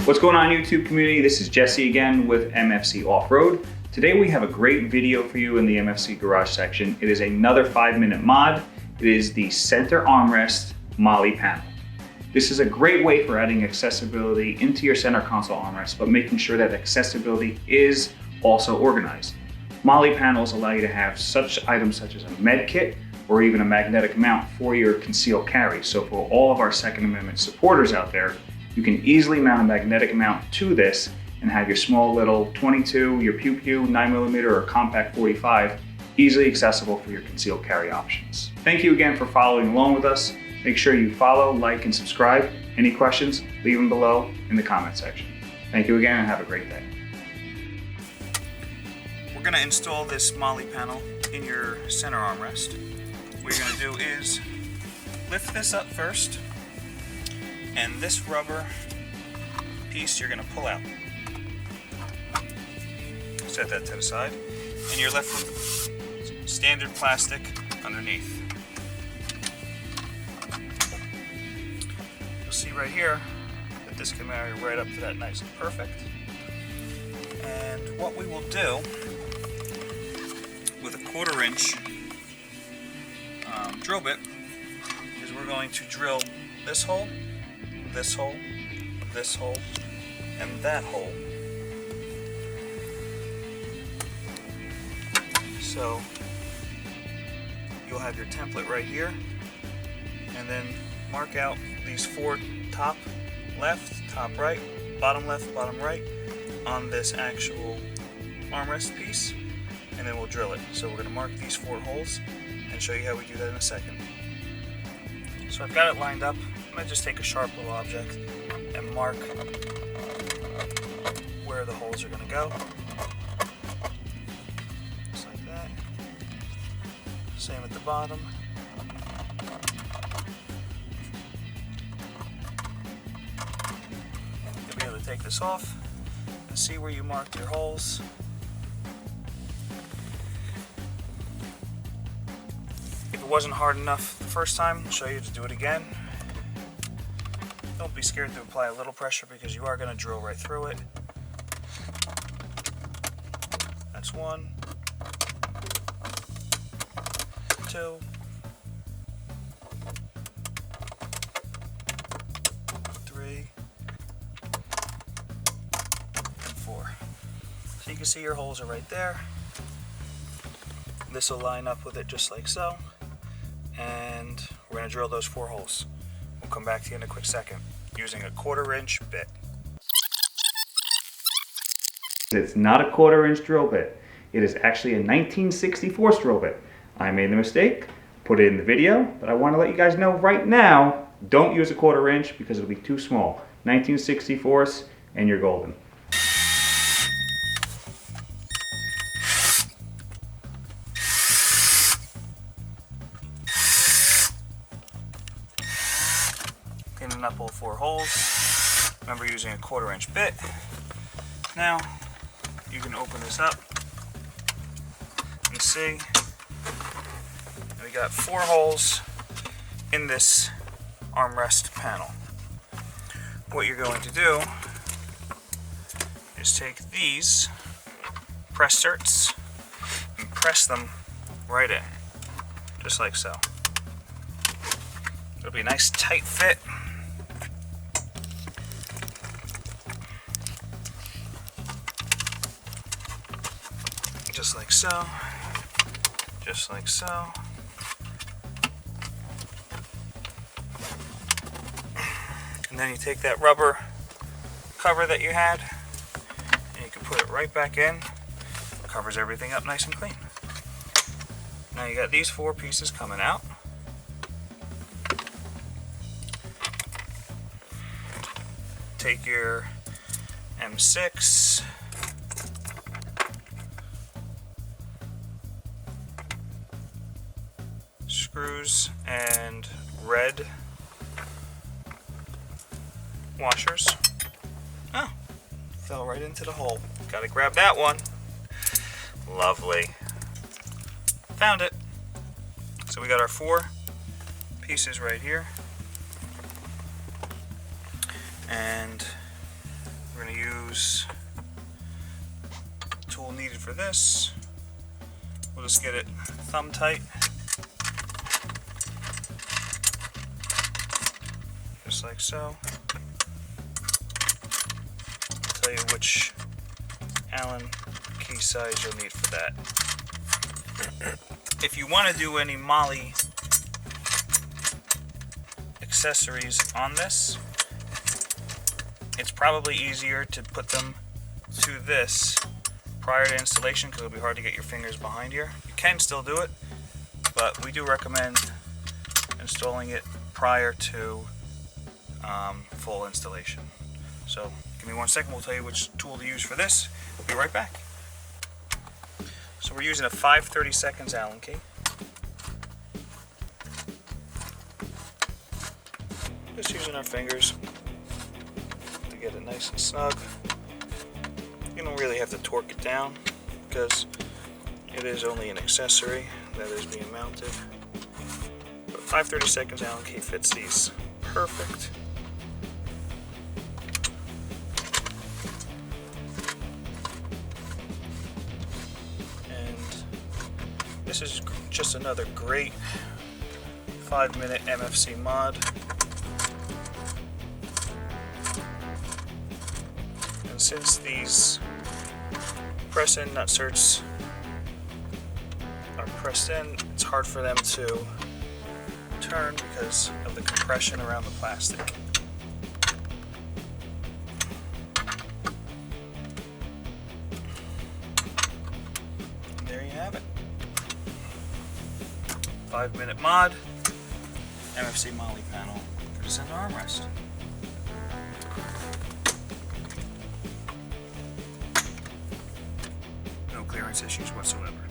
What's going on, YouTube community? This is Jesse again with MFC Offroad. Today we have a great video for you in the MFC garage section. It is another 5-minute mod. It is the center armrest Molle panel. This is a great way for adding accessibility into your center console armrest, but making sure that accessibility is also organized. Molle panels allow you to have such items such as a med kit or even a magnetic mount for your Conceal carry. So for all of our Second Amendment supporters out there, you can easily mount a magnetic mount to this and have your small little 22, your Pew Pew 9mm or compact 45 easily accessible for your Conceal carry options. Thank you again for following along with us. Make sure you follow, like, and subscribe. Any questions, leave them below in the comment section. Thank you again and have a great day. We're gonna install this Molle panel in your center armrest. What you're gonna do is lift this up first, and this rubber piece you're going to pull out. Set that to the side, and you're left with standard plastic underneath. You'll see right here that this can marry right up to that nice and perfect. And what we will do with a 1/4-inch drill bit is we're going to drill this hole, this hole, this hole, and that hole. So you'll have your template right here, and then mark out these 4 top left, top right, bottom left, bottom right on this actual armrest piece, and then we'll drill it. So we're going to mark these 4 holes and show you how we do that in a second. So I've got it lined up. I'm going to just take a sharp little object and mark where the holes are going to go. Just like that. Same at the bottom. You'll be able to take this off and see where you marked your holes. If it wasn't hard enough the first time, I'll show you to do it again. Don't be scared to apply a little pressure because you are going to drill right through it. That's 1, 2, 3, and 4. So you can see your holes are right there. This will line up with it just like so. And we're going to drill those 4 holes. We'll come back to you in a quick second using a 1/4-inch bit. It's not a 1/4-inch drill bit. It is actually a 1964 drill bit. I made the mistake, put it in the video, but I want to let you guys know right now, don't use a 1/4-inch because it'll be too small. 1964s and you're golden. Cleaning up all 4 holes. Remember, using a 1/4-inch bit. Now you can open this up and see we got 4 holes in this armrest panel. What you're going to do is take these press certs and press them right in, just like so. It'll be a nice tight fit. Just like so, just like so. And then you take that rubber cover that you had and you can put it right back in. Covers everything up nice and clean. Now you got these 4 pieces coming out. Take your M6, screws and red washers. Oh, fell right into the hole. Gotta grab that one. Lovely. Found it. So we got our 4 pieces right here. And We're going to use the tool needed for this. We'll just get it thumb tight. Just like so. I'll tell you which Allen key size you'll need for that. If you want to do any Molle accessories on this, it's probably easier to put them to this prior to installation because it'll be hard to get your fingers behind here. You can still do it, but we do recommend installing it prior to full installation. So give me 1 second, we'll tell you which tool to use for this. We'll be right back. So we're using a 5/32 Allen key. Just using our fingers to get it nice and snug. You don't really have to torque it down because it is only an accessory that is being mounted. But 5/32 Allen key fits these perfect. This is just another great 5-minute MFC mod. And since these press-in nutserts are pressed in, it's hard for them to turn because of the compression around the plastic. And there you have it. 5-minute mod, MFC Molle panel for the center armrest. No clearance issues whatsoever.